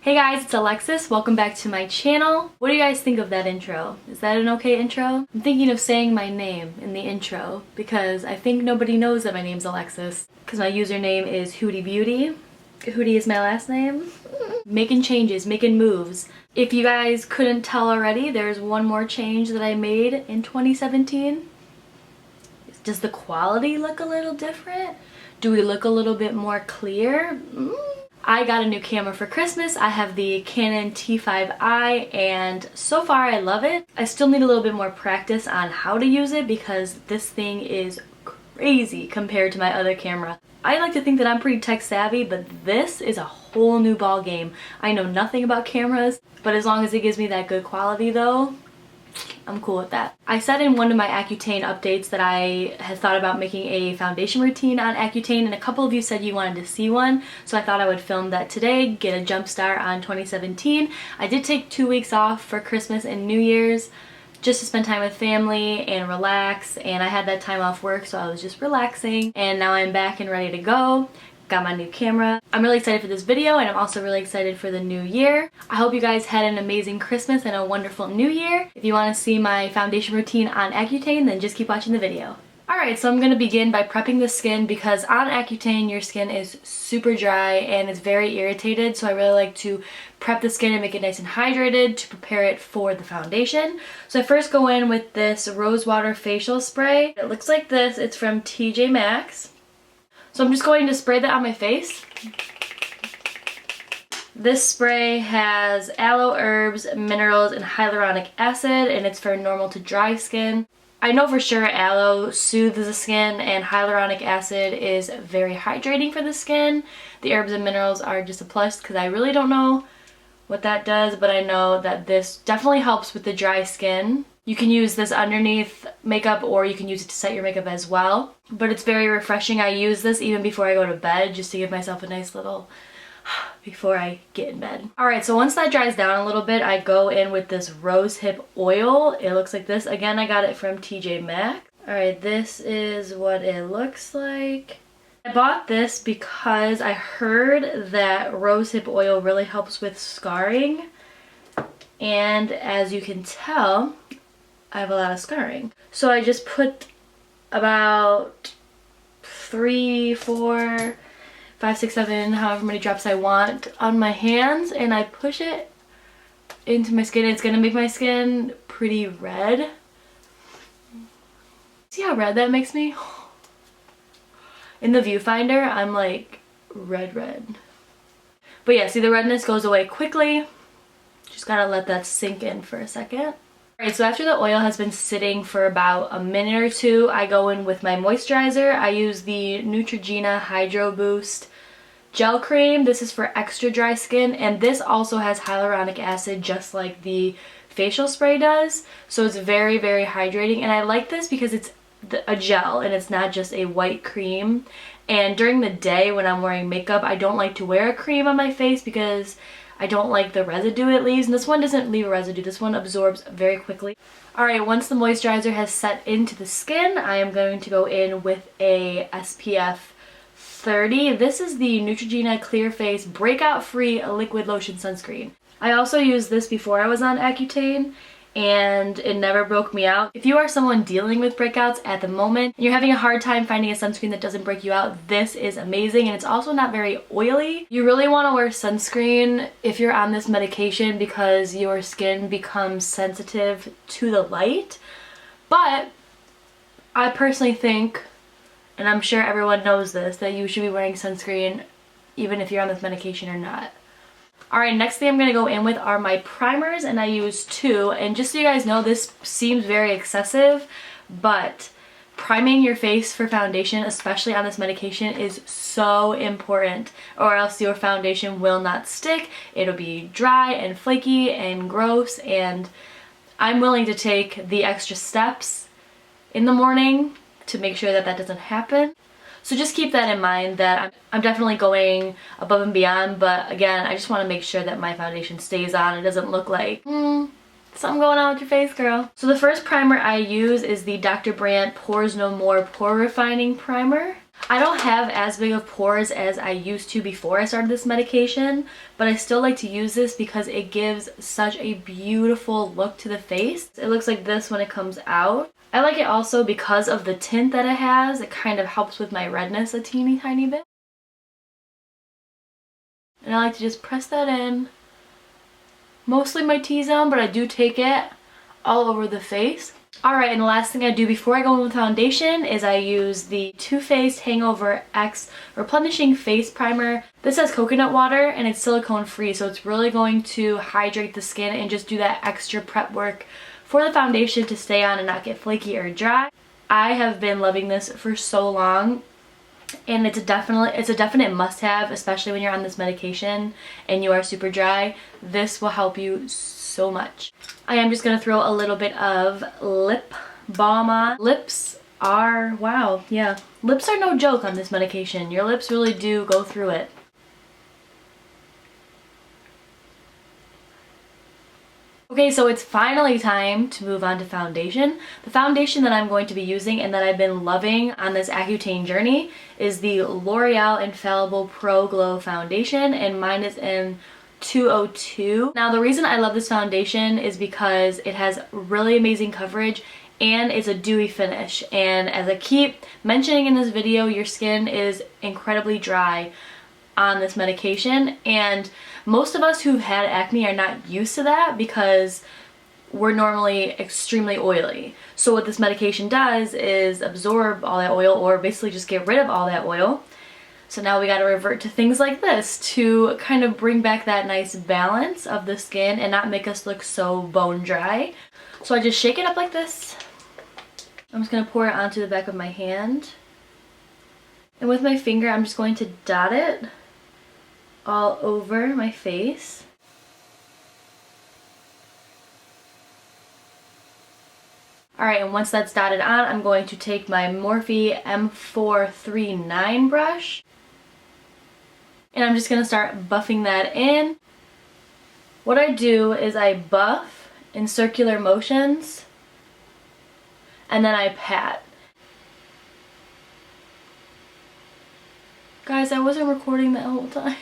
Hey guys, it's Alexis. Welcome back to my channel. What do you guys think of that intro? Is that an okay intro? I'm thinking of saying my name in the intro because I think nobody knows that my name's Alexis because my username is Hootie Beauty. Hootie is my last name. Making changes, making moves. If you guys couldn't tell already, there's one more change that I made in 2017. Does the quality look a little different? Do we look a little bit more clear? I got a new camera for Christmas. I have the Canon T5i and so far I love it. I still need a little bit more practice on how to use it because this thing is crazy compared to my other camera. I like to think that I'm pretty tech savvy, but this is a whole new ball game. I know nothing about cameras, but as long as it gives me that good quality though, I'm cool with that. I said in one of my Accutane updates that I had thought about making a foundation routine on Accutane, and a couple of you said you wanted to see one, so I thought I would film that today, get a jump start on 2017. I did take 2 weeks off for Christmas and New Year's just to spend time with family and relax, and I had that time off work, so I was just relaxing, and now I'm back and ready to go. Got my new camera. I'm really excited for this video and I'm also really excited for the new year. I hope you guys had an amazing Christmas and a wonderful new year. If you want to see my foundation routine on Accutane, then just keep watching the video. Alright, so I'm going to begin by prepping the skin because on Accutane your skin is super dry and it's very irritated, so I really like to prep the skin and make it nice and hydrated to prepare it for the foundation. So I first go in with this rose water facial spray. It looks like this. It's from TJ Maxx. So I'm just going to spray that on my face. This spray has aloe herbs, minerals, and hyaluronic acid, and it's for normal to dry skin. I know for sure aloe soothes the skin and hyaluronic acid is very hydrating for the skin. The herbs and minerals are just a plus because I really don't know what that does, but I know that this definitely helps with the dry skin. You can use this underneath makeup or you can use it to set your makeup as well. But it's very refreshing. I use this even before I go to bed just to give myself a nice little before I get in bed. Alright, so once that dries down a little bit, I go in with this rose hip oil. It looks like this. Again, I got it from TJ Maxx. Alright, this is what it looks like. I bought this because I heard that rose hip oil really helps with scarring. And as you can tell, I have a lot of scarring. So I just put about 3, 4, 5, 6, 7, however many drops I want on my hands, and I push it into my skin. It's gonna make my skin pretty red. See how red that makes me? In the viewfinder, I'm like red. But yeah, see, the redness goes away quickly. Just gotta let that sink in for a second. Alright, so after the oil has been sitting for about a minute or two, I go in with my moisturizer. I use the Neutrogena Hydro Boost Gel Cream. This is for extra dry skin, and this also has hyaluronic acid just like the facial spray does. So it's very hydrating, and I like this because it's a gel and it's not just a white cream. And during the day when I'm wearing makeup, I don't like to wear a cream on my face because I don't like the residue it leaves, and this one doesn't leave a residue. This one absorbs very quickly. Alright, once the moisturizer has set into the skin, I am going to go in with a SPF 30. This is the Neutrogena Clear Face Breakout Free Liquid Lotion Sunscreen. I also used this before I was on Accutane, and it never broke me out. If you are someone dealing with breakouts at the moment and you're having a hard time finding a sunscreen that doesn't break you out, this is amazing, and it's also not very oily. You really want to wear sunscreen if you're on this medication because your skin becomes sensitive to the light. But I personally think, and I'm sure everyone knows this, that you should be wearing sunscreen even if you're on this medication or not. Alright, next thing I'm going to go in with are my primers, and I use 2, and just so you guys know, this seems very excessive, but priming your face for foundation, especially on this medication, is so important, or else your foundation will not stick. It'll be dry and flaky and gross, and I'm willing to take the extra steps in the morning to make sure that that doesn't happen. So just keep that in mind, that I'm definitely going above and beyond, but again, I just want to make sure that my foundation stays on. It doesn't look like, something going on with your face, girl. So the first primer I use is the Dr. Brandt Pores No More Pore Refining Primer. I don't have as big of pores as I used to before I started this medication, but I still like to use this because it gives such a beautiful look to the face. It looks like this when it comes out. I like it also because of the tint that it has. It kind of helps with my redness a teeny tiny bit. And I like to just press that in. Mostly my T-zone, but I do take it all over the face. Alright, and the last thing I do before I go in with foundation is I use the Too Faced Hangover X Replenishing Face Primer. This has coconut water and it's silicone free, so it's really going to hydrate the skin and just do that extra prep work for the foundation to stay on and not get flaky or dry. I have been loving this for so long, and it's a definite must-have, especially when you're on this medication and you are super dry. This will help you so much. I am just gonna throw a little bit of lip balm on. Lips are, wow, yeah. Lips are no joke on this medication. Your lips really do go through it. Okay, so it's finally time to move on to foundation. The foundation that I'm going to be using and that I've been loving on this Accutane journey is the L'Oreal Infallible Pro Glow Foundation, and mine is in 202. Now, the reason I love this foundation is because it has really amazing coverage and it's a dewy finish. And as I keep mentioning in this video, your skin is incredibly dry on this medication, and most of us who've had acne are not used to that because we're normally extremely oily. So what this medication does is absorb all that oil, or basically just get rid of all that oil. So now we got to revert to things like this to kind of bring back that nice balance of the skin and not make us look so bone dry. So I just shake it up like this. I'm just going to pour it onto the back of my hand. And with my finger, I'm just going to dot it all over my face. Alright, and once that's dotted on, I'm going to take my Morphe M439 brush, and I'm just going to start buffing that in. What I do is I buff in circular motions, and then I pat. Guys, I wasn't recording that whole time.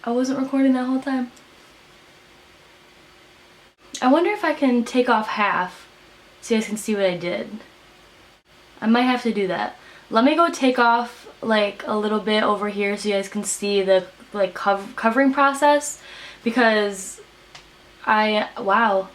I wasn't recording that whole time. I wonder if I can take off half so you guys can see what I did. I might have to do that. Let me go take off like a little bit over here so you guys can see the like covering process, because wow.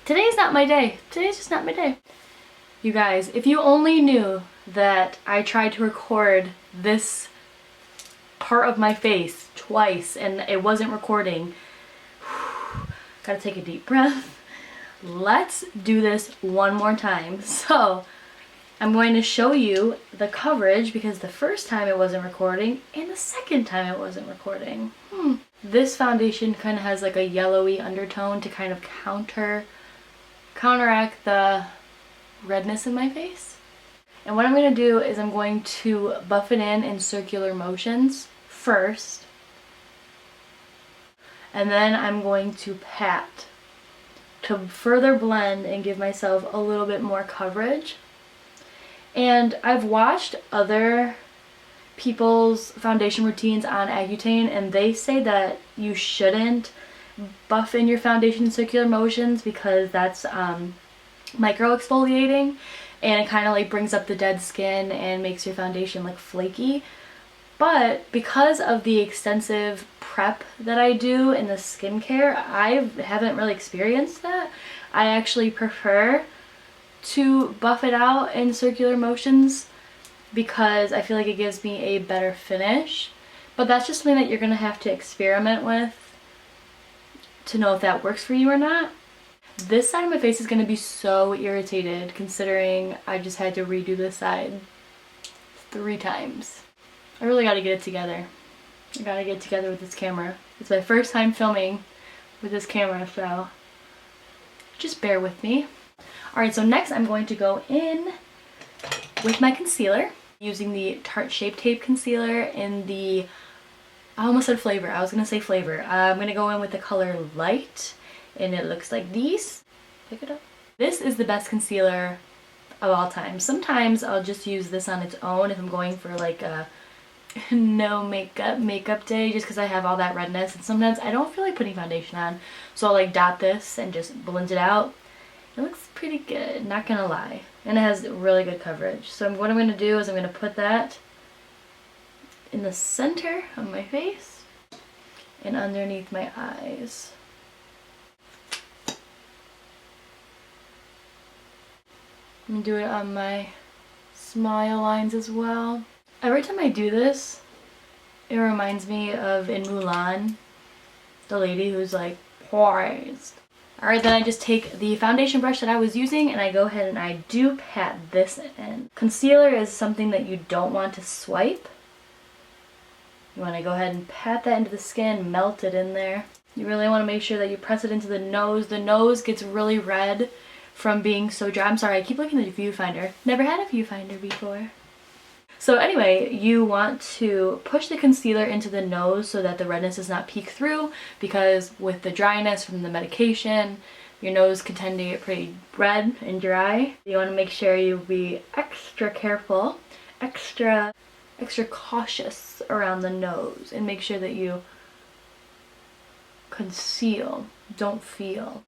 Today's not my day. Today's just not my day. You guys, if you only knew that I tried to record this part of my face twice and it wasn't recording. Gotta take a deep breath. Let's do this one more time. So I'm going to show you the coverage because the first time it wasn't recording and the second time it wasn't recording. This foundation kind of has like a yellowy undertone to kind of counteract the redness in my face. And what I'm going to do is I'm going to buff it in circular motions first. And then I'm going to pat to further blend and give myself a little bit more coverage. And I've watched other people's foundation routines on Accutane, and they say that you shouldn't buff in your foundation in circular motions because that's micro exfoliating, and it kind of like brings up the dead skin and makes your foundation look flaky. But because of the extensive prep that I do in the skincare, I haven't really experienced that. I actually prefer to buff it out in circular motions because I feel like it gives me a better finish. But that's just something that you're going to have to experiment with to know if that works for you or not. This side of my face is going to be so irritated considering I just had to redo this side 3 times. I really got to get it together. I got to get it together with this camera. It's my first time filming with this camera, so just bear with me. Alright, so next I'm going to go in with my concealer using the Tarte Shape Tape Concealer in the, I almost said flavor, I was going to say flavor. I'm going to go in with the color Light, and it looks like these. Pick it up. This is the best concealer of all time. Sometimes I'll just use this on its own if I'm going for like a no makeup day, just because I have all that redness, and sometimes I don't feel like putting foundation on, so I'll like dot this and just blend it out. It looks pretty good, not gonna lie, and it has really good coverage. So what I'm gonna do is I'm gonna put that in the center of my face and underneath my eyes. I'm gonna do it on my smile lines as well. Every time I do this, it reminds me of in Mulan, the lady who's like poised. Alright, then I just take the foundation brush that I was using and I go ahead and I do pat this in. Concealer is something that you don't want to swipe. You want to go ahead and pat that into the skin, melt it in there. You really want to make sure that you press it into the nose. The nose gets really red from being so dry. I'm sorry, I keep looking at the viewfinder. Never had a viewfinder before. So anyway, you want to push the concealer into the nose so that the redness does not peek through, because with the dryness from the medication, your nose can tend to get pretty red and dry. You want to make sure you be extra careful, extra cautious around the nose, and make sure that you conceal, don't feel.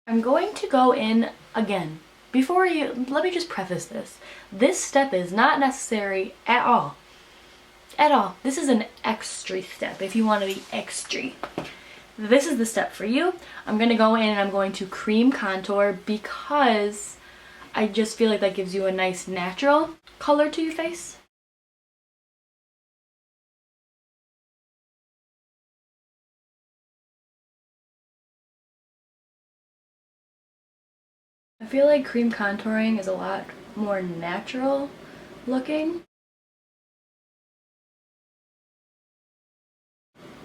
I'm going to go in again. Let me just preface this. This step is not necessary at all. At all. This is an extra step if you want to be extra. This is the step for you. I'm going to go in and I'm going to cream contour because I just feel like that gives you a nice natural color to your face. I feel like cream contouring is a lot more natural looking.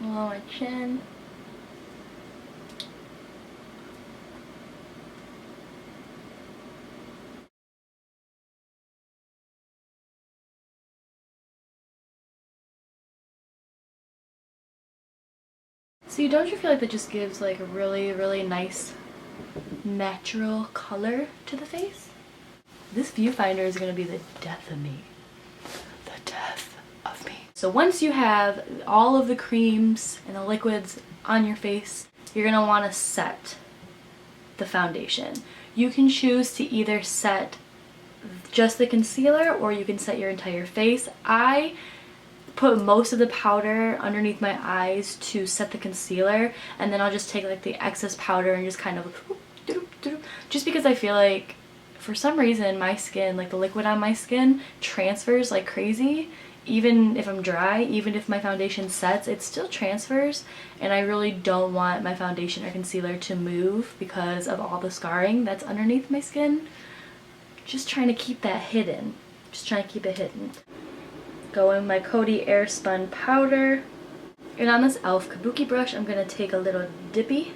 Along my chin. See, don't you feel like that just gives like a really, really nice natural color to the face? This viewfinder is going to be the death of me. The death of me. So once you have all of the creams and the liquids on your face, you're going to want to set the foundation. You can choose to either set just the concealer or you can set your entire face. I put most of the powder underneath my eyes to set the concealer, and then I'll just take like the excess powder and just kind of just because I feel like for some reason my skin, like the liquid on my skin, transfers like crazy. Even if I'm dry, even if my foundation sets, it still transfers, and I really don't want my foundation or concealer to move because of all the scarring that's underneath my skin. Just trying to keep that hidden. Just trying to keep it hidden. Go in my Coty Airspun powder. And on this e.l.f. Kabuki brush, I'm going to take a little dippy.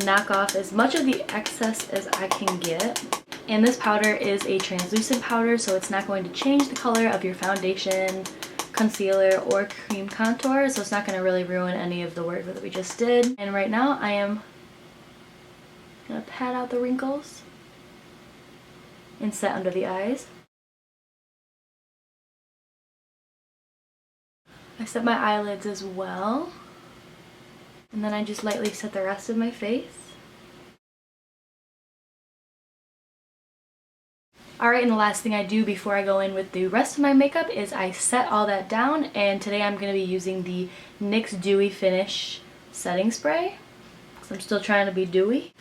Knock off as much of the excess as I can get. And this powder is a translucent powder, so it's not going to change the color of your foundation, concealer, or cream contour, so it's not going to really ruin any of the work that we just did. And right now I am going to pat out the wrinkles and set under the eyes. I set my eyelids as well, and then I just lightly set the rest of my face. Alright, and the last thing I do before I go in with the rest of my makeup is I set all that down, and today I'm going to be using the NYX Dewy Finish Setting Spray, because I'm still trying to be dewy.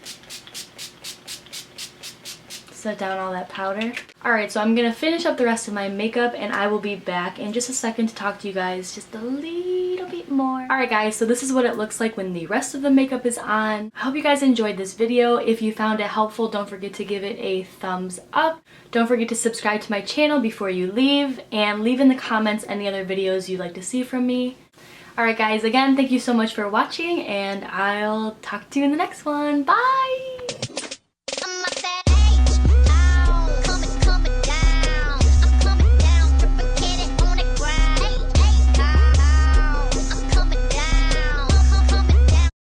Set down all that powder. Alright, so I'm going to finish up the rest of my makeup, and I will be back in just a second to talk to you guys just a little bit more. Alright guys, so this is what it looks like when the rest of the makeup is on. I hope you guys enjoyed this video. If you found it helpful, don't forget to give it a thumbs up. Don't forget to subscribe to my channel before you leave, and leave in the comments any other videos you'd like to see from me. Alright guys, again, thank you so much for watching, and I'll talk to you in the next one. Bye!